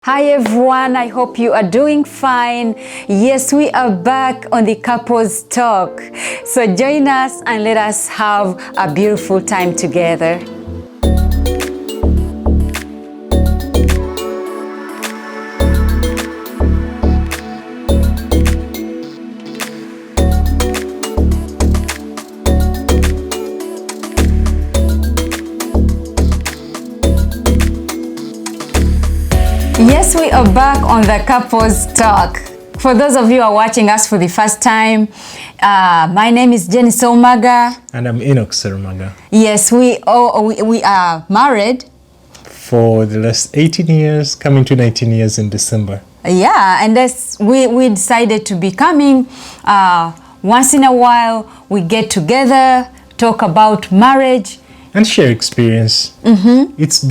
Hi everyone, I hope you are doing fine. Yes, we are back on the Couples Talk. So join us and let us have a beautiful time together. Yes, we are back on the Couples Talk. For those of you who are watching us for the first time, my name is Jenny Somaga. And I'm Enoch Serumaga. Yes, we are married. For the last 18 years, coming to 19 years in December. Yeah, and we decided to be coming once in a while. We get together, talk about marriage. And share experience. Mm-hmm. It's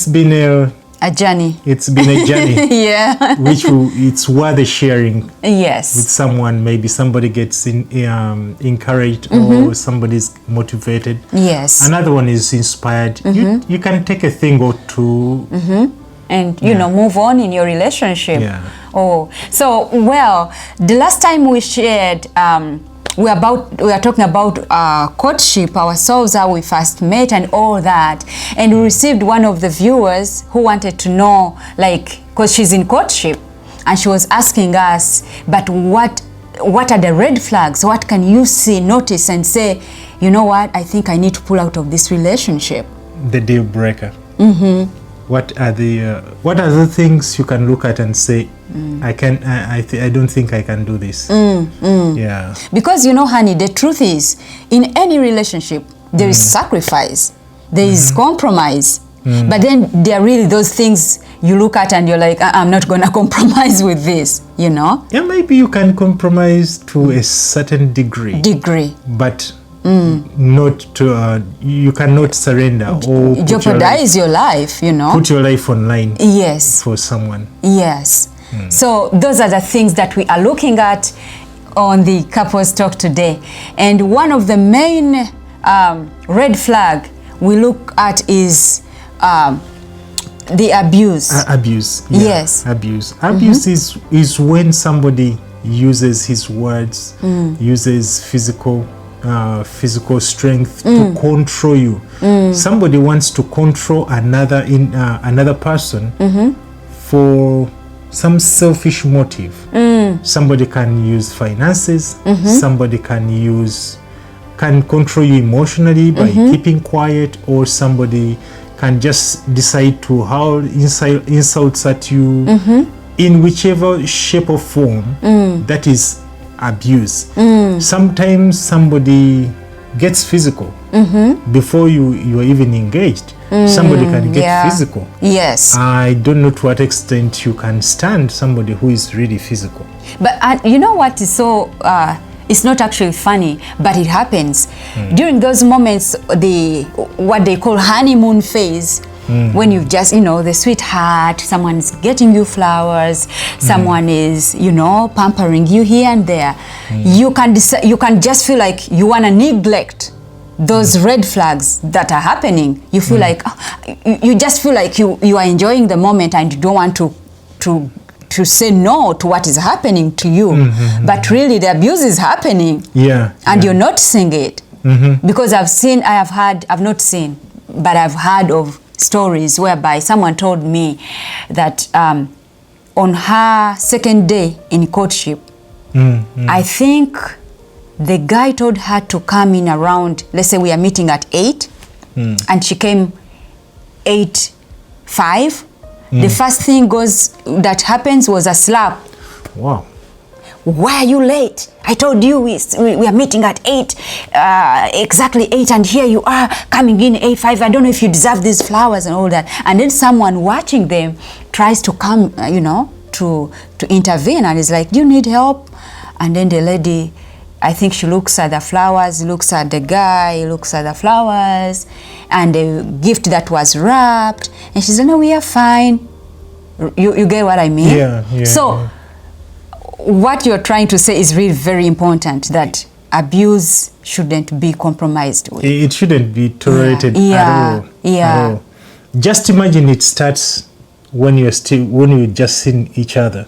been a journey. It's been a journey. Yeah. It's worth sharing. Yes. With someone. Maybe somebody gets encouraged, mm-hmm. or somebody's motivated. Yes. Another one is inspired. Mm-hmm. You can take a thing or two. Mm-hmm. And, you know, move on in your relationship. Yeah. Oh, so, well, the last time we shared, we are talking about courtship, ourselves, how we first met and all that. And we received one of the viewers who wanted to know, like, because she's in courtship, and she was asking us, but what are the red flags? What can you see, notice and say, you know what, I think I need to pull out of this relationship? The deal breaker. Mm-hmm. What are the things you can look at and say, I don't think I can do this. Yeah. Because, you know, honey, the truth is, in any relationship, there is sacrifice, there is compromise. But then there are really those things you look at and you're like, I'm not going to compromise with this, you know? Yeah, maybe you can compromise to a certain degree. But not to, you cannot surrender or jeopardize your life, you know? Put your life online. Yes. For someone. Yes. So those are the things that we are looking at on the Couples Talk today. And one of the main red flag we look at is the abuse. Abuse. Yeah. Yes. Abuse. Abuse is when somebody uses his words, uses physical strength to control you. Somebody wants to control another person for some selfish motive. Somebody can use finances. Somebody can control you emotionally by keeping quiet, or somebody can just decide to hurl insults at you in whichever shape or form. That is abuse. Sometimes somebody gets physical before you are even engaged. Somebody can get physical. Yes. I don't know to what extent you can stand somebody who is really physical. But you know what is so, it's not actually funny, but it happens. During those moments, what they call honeymoon phase, when you just, you know, the sweetheart, someone's getting you flowers, someone is, you know, pampering you here and there, you can just feel like you want to neglect those red flags that are happening. You feel like, you just feel like you are enjoying the moment and you don't want to say no to what is happening to you. But really the abuse is happening. Yeah. And you're noticing it. Because I've not seen, but I've heard of stories whereby someone told me that on her second day in courtship, I think the guy told her to come in around, let's say we are meeting at 8, and she came 8:05. The first thing that happens was a slap. Wow. Why are you late? I told you we are meeting at 8, exactly 8, and here you are coming in 8:05. I don't know if you deserve these flowers and all that. And then someone watching them tries to come, you know, to intervene, and is like, do you need help? And then the lady, I think she looks at the flowers, looks at the guy, looks at the flowers, and the gift that was wrapped, and she said, no, we are fine. You get what I mean? Yeah. So, what you're trying to say is really very important, that abuse shouldn't be compromised with. It shouldn't be tolerated at all. Yeah. At all. Just imagine it starts when you're just seeing each other.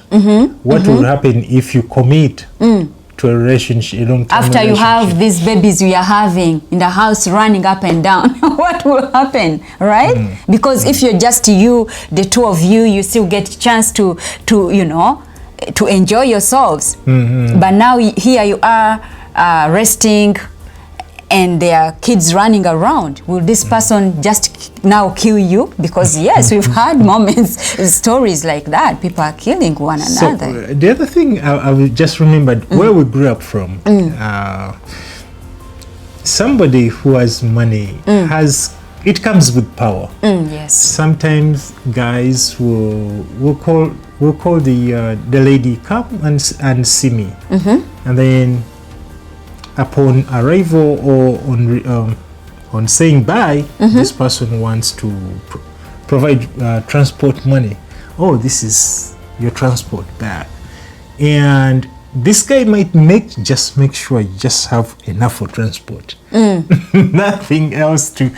What will happen if you commit to a relationship, a long-term After you relationship? have these babies we are having in the house running up and down, what will happen, right? Because if you're just you, the two of you, you still get a chance to you know, to enjoy yourselves. But now here you are resting, and there are kids running around. Will this person just now kill you? Because yes, we've had moments, stories like that. People are killing one another. So the other thing I just remembered, where we grew up from, somebody who has money it comes with power. Yes. Sometimes guys will call the lady, come and see me, and then upon arrival or on saying bye, this person wants to provide transport money. Oh, this is your transport back, and this guy might make sure you just have enough for transport. Nothing else to.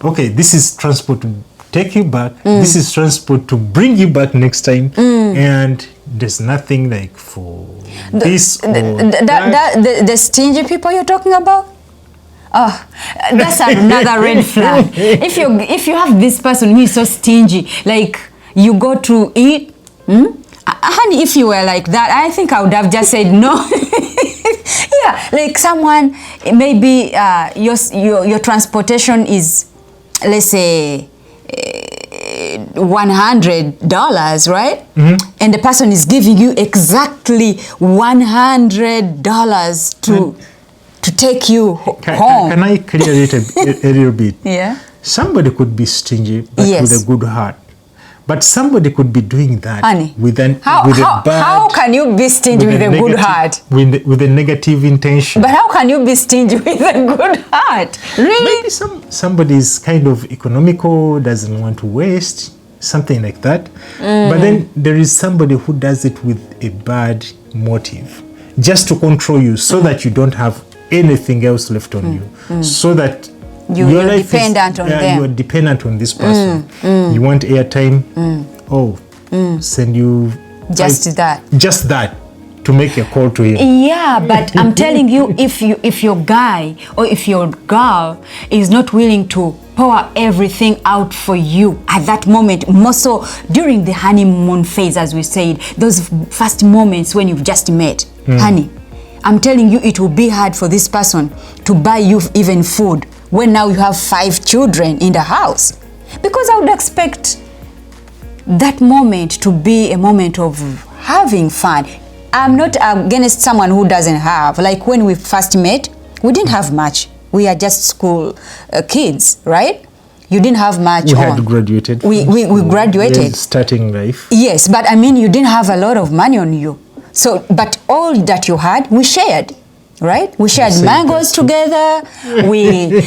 Okay, this is transport to take you back. This is transport to bring you back next time, and there's nothing like for this or that. The stingy people you're talking about? Oh, that's another red flag. If you have this person who is so stingy, like you go to eat, honey, if you were like that, I think I would have just said no. Yeah, like someone, maybe your transportation is, let's say, $100, right? And the person is giving you exactly $100 to take you home. Can I clear it a little bit? Yeah. Somebody could be stingy, but with a good heart. But somebody could be doing that, honey, with a bad. How can you be stingy with a good heart? With a negative intention. But how can you be stingy with a good heart? Really? Maybe somebody is kind of economical, doesn't want to waste, something like that. But then there is somebody who does it with a bad motive, just to control you, so that you don't have anything else left on you, so that you're dependent on them. You are dependent on this person. You want airtime? Send you just that to make a call to him. Yeah, but I'm telling you, if your guy or if your girl is not willing to pour everything out for you at that moment, more so during the honeymoon phase, as we said, those first moments when you've just met, honey, I'm telling you, it will be hard for this person to buy you even food when now you have 5 children in the house. Because I would expect that moment to be a moment of having fun. I'm not against someone who doesn't have. Like when we first met, we didn't have much. We are just school kids, right? You didn't have much. We had graduated. We graduated. Starting life. Yes, but I mean, you didn't have a lot of money on you. So, but all that you had, we shared. Right? We shared mangoes together. We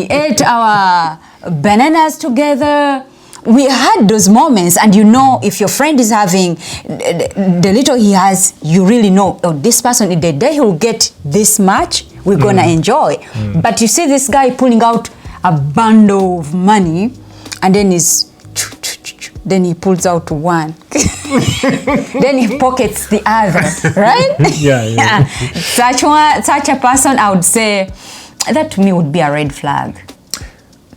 ate our bananas together. We had those moments, and you know, if your friend is having the little he has, you really know, oh, this person, the day he'll get this much, we're gonna enjoy. But you see this guy pulling out a bundle of money, and then then he pulls out one. Then he pockets the other, right? Yeah. Such a person, I would say, that to me would be a red flag.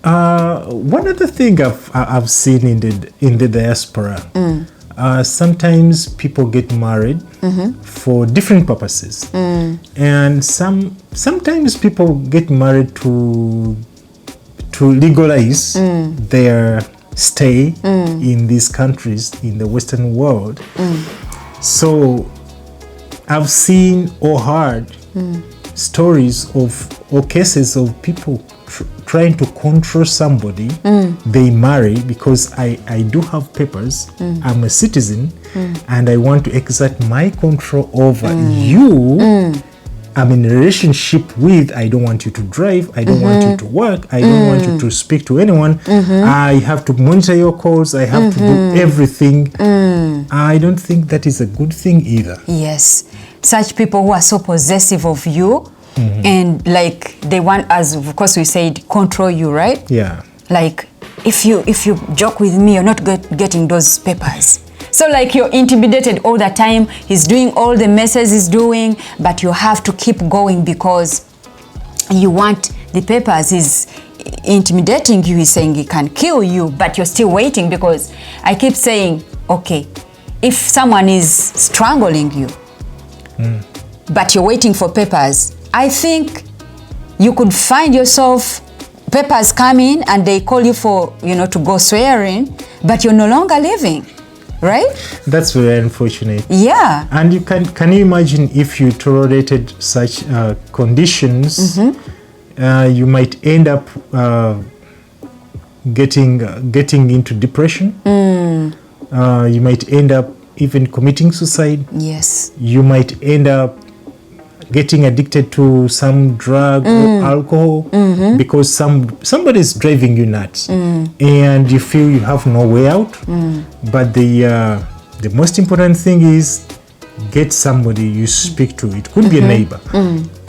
One other thing I've seen in the diaspora, sometimes people get married for different purposes, and sometimes people get married to legalize their stay in these countries in the Western world. So I've seen or heard stories or cases of people trying to control somebody they marry because I do have papers, I'm a citizen, and I want to exert my control over you. I'm in a relationship with, I don't want you to drive, I don't want you to work, I don't want you to speak to anyone, I have to monitor your calls, I have to do everything. I don't think that is a good thing either. Yes, such people who are so possessive of you, and like they want, as of course we said, control you, right? Yeah. Like if you joke with me, you're not getting those papers. So like you're intimidated all the time. He's doing all the messes he's doing, but you have to keep going because you want the papers. He's intimidating you. He's saying he can kill you, but you're still waiting because I keep saying, okay, if someone is strangling you, but you're waiting for papers, I think you could find yourself, papers come in and they call you for, to go swearing, but you're no longer living, right? That's very unfortunate. Yeah. And you can you imagine if you tolerated such conditions, you might end up getting into depression. You might end up even committing suicide. Yes. You might end up getting addicted to some drug or alcohol because somebody is driving you nuts and you feel you have no way out. But the most important thing is get somebody you speak to. It could be a neighbor.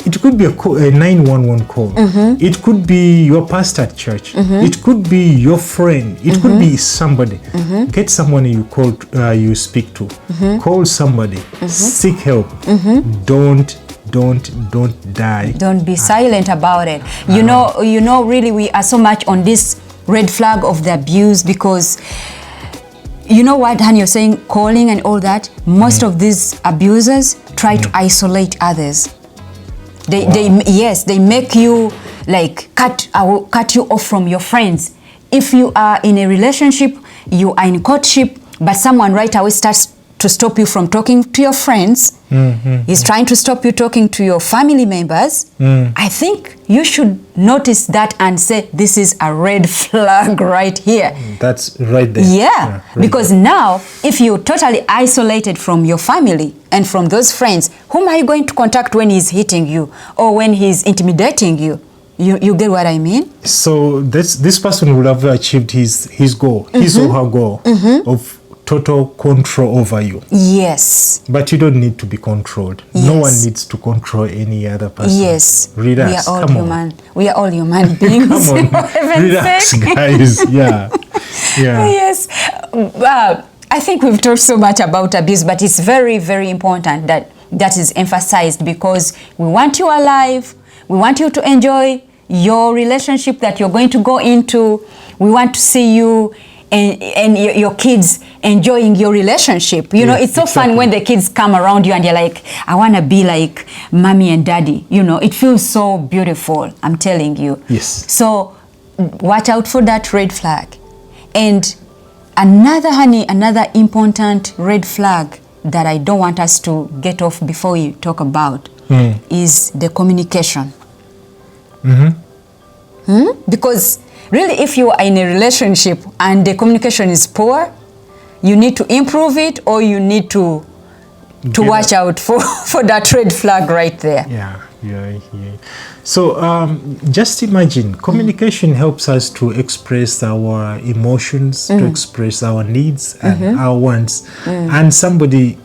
It could be a 911 call. It could be your pastor at church. It could be your friend. It could be somebody. Get someone you speak to. Call somebody. Seek help. Don't die. Don't be silent about it. Really we are so much on this red flag of the abuse because you know what, Han, you're saying calling and all that. Most of these abusers try to isolate others. They make you like cut you off from your friends. If you are in a relationship, you are in courtship, but someone right away starts to stop you from talking to your friends. He's trying to stop you talking to your family members. I think you should notice that and say, this is a red flag right here. That's right there. Yeah, right because there. Now, if you're totally isolated from your family and from those friends, whom are you going to contact when he's hitting you or when he's intimidating you? You get what I mean? So this person would have achieved his goal, his or her goal of total control over you. Yes. But you don't need to be controlled. Yes. No one needs to control any other person. Yes. Relax. We are all human. We are all human beings. Come on. Relax, guys. Yeah. Yes. I think we've talked so much about abuse, but it's very, very important that is emphasized because we want you alive. We want you to enjoy your relationship that you're going to go into. We want to see you and your kids enjoying your relationship. It's so fun when the kids come around you and you're like, I want to be like mommy and daddy. It feels so beautiful, I'm telling you. Yes. So watch out for that red flag. And another important red flag that I don't want us to get off before we talk about is the communication. Because really, if you are in a relationship and the communication is poor, you need to improve it or you need to watch out for that red flag right there. Yeah. So just imagine, communication helps us to express our emotions, to express our needs and our wants. And somebody,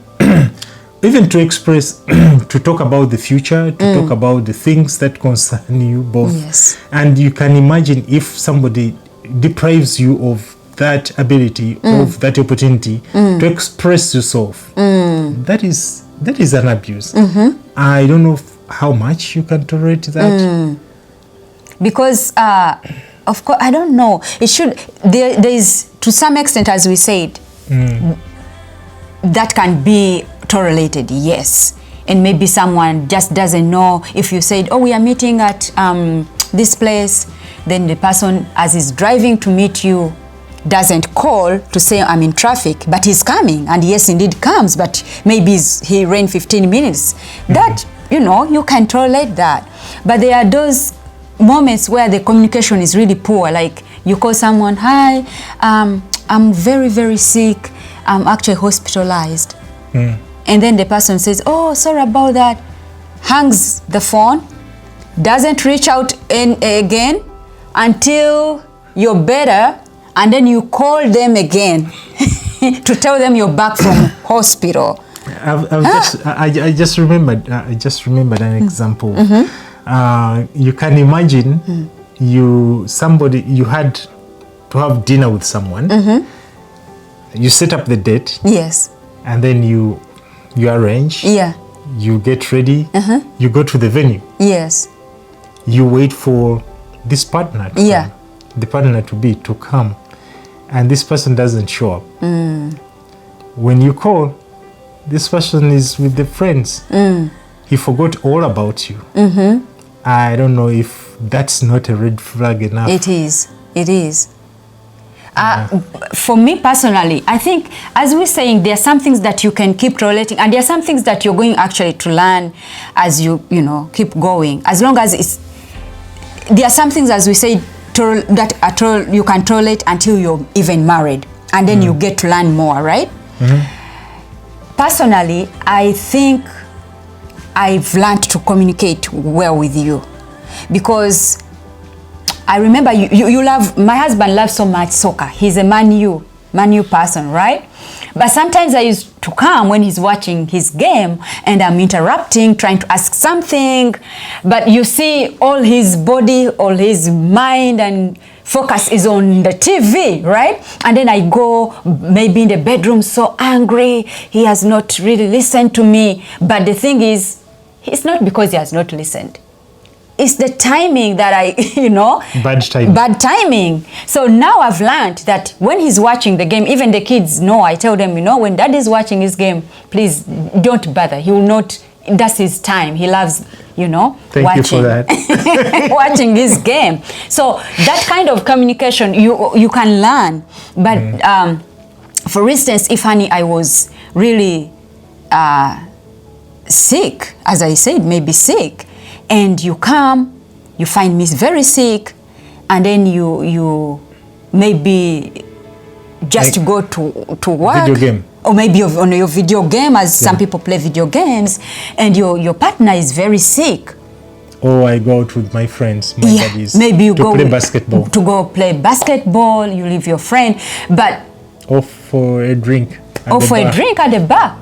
even to express, to talk about the future, to talk about the things that concern you both. Yes. And you can imagine if somebody deprives you of that ability, of that opportunity to express yourself. That is an abuse. I don't know how much you can tolerate that. Because, of course, I don't know. It should, there is, to some extent, as we said, that can be tolerated, yes. And maybe someone just doesn't know. If you said, we are meeting at this place, then the person, as he's driving to meet you, doesn't call to say I'm in traffic, but he's coming, and yes, indeed comes, but maybe he ran 15 minutes. That, you can tolerate that. But there are those moments where the communication is really poor, like you call someone, hi, I'm very, very sick, I'm actually hospitalized. And then the person says, sorry about that, hangs the phone, doesn't reach out again until you're better, and then you call them again to tell them you're back from hospital. I just remembered an example. You can imagine you had to have dinner with someone. You set up the date. Yes. And then you arrange. Yeah. You get ready. You go to the venue. Yes. You wait for this partner to come, the partner to be to come, and this person doesn't show up. When you call, this person is with the friends. He forgot all about you. I don't know if that's not a red flag enough. It is. It is. For me personally, I think, as we're saying, there are some things that you can keep tolerating, and there are some things that you're going actually to learn as you keep going. As long as there are some things, as we say, that you can tolerate until you're even married, and then you get to learn more, right? Personally, I think I've learned to communicate well with you, because I remember you love, my husband loves so much soccer. He's a Man U person, right? But sometimes I used to come when he's watching his game and I'm interrupting, trying to ask something. But you see, all his body, all his mind and focus is on the TV, right? And then I go maybe in the bedroom so angry. He has not really listened to me. But the thing is, it's not because he has not listened. It's the timing that bad timing. So now I've learned that when he's watching the game, even the kids know, I tell them, when daddy's watching his game, please don't bother. He will not, that's his time. He loves, Thank watching. you for that. Watching his game. So that kind of communication, you can learn. But for instance, if I was really sick, as I said, maybe sick, and you come, you find me very sick, and then you maybe just go to work. Video game. Or maybe on your video game, as some people play video games, and your partner is very sick. Or I go out with my friends, my buddies, maybe you to go play basketball. To go play basketball, you leave your friend, but... Or for a drink a drink at the bar.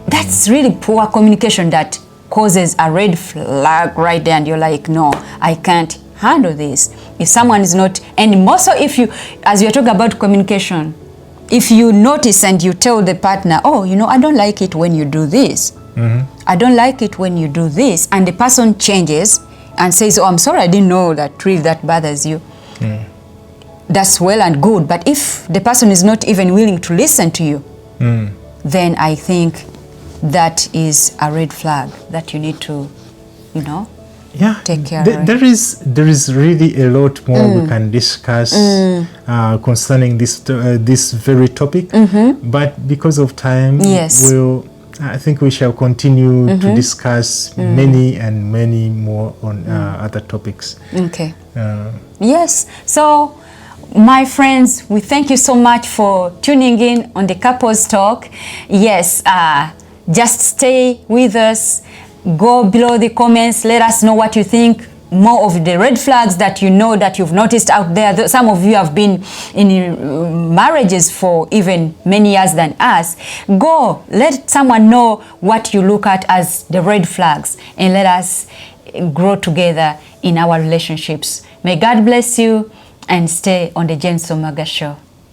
That's really poor communication that causes a red flag right there, and you're like, no, I can't handle this. If someone is not, and more so if you, as you're talking about communication, if you notice and you tell the partner, oh, I don't like it when you do this. I don't like it when you do this. And the person changes and says, oh, I'm sorry, I didn't know that really that bothers you. That's well and good. But if the person is not even willing to listen to you, then I think that is a red flag that you need to, take care of. There is really a lot more we can discuss concerning this very topic, but because of time, I think we shall continue to discuss many and many more on other topics. Okay. Yes. So, my friends, we thank you so much for tuning in on the Couples Talk. Yes. Just stay with us. Go below the comments. Let us know what you think. More of the red flags that that you've noticed out there. Some of you have been in marriages for even many years than us. Go, let someone know what you look at as the red flags, and let us grow together in our relationships. May God bless you, and stay on the James Omaga Show.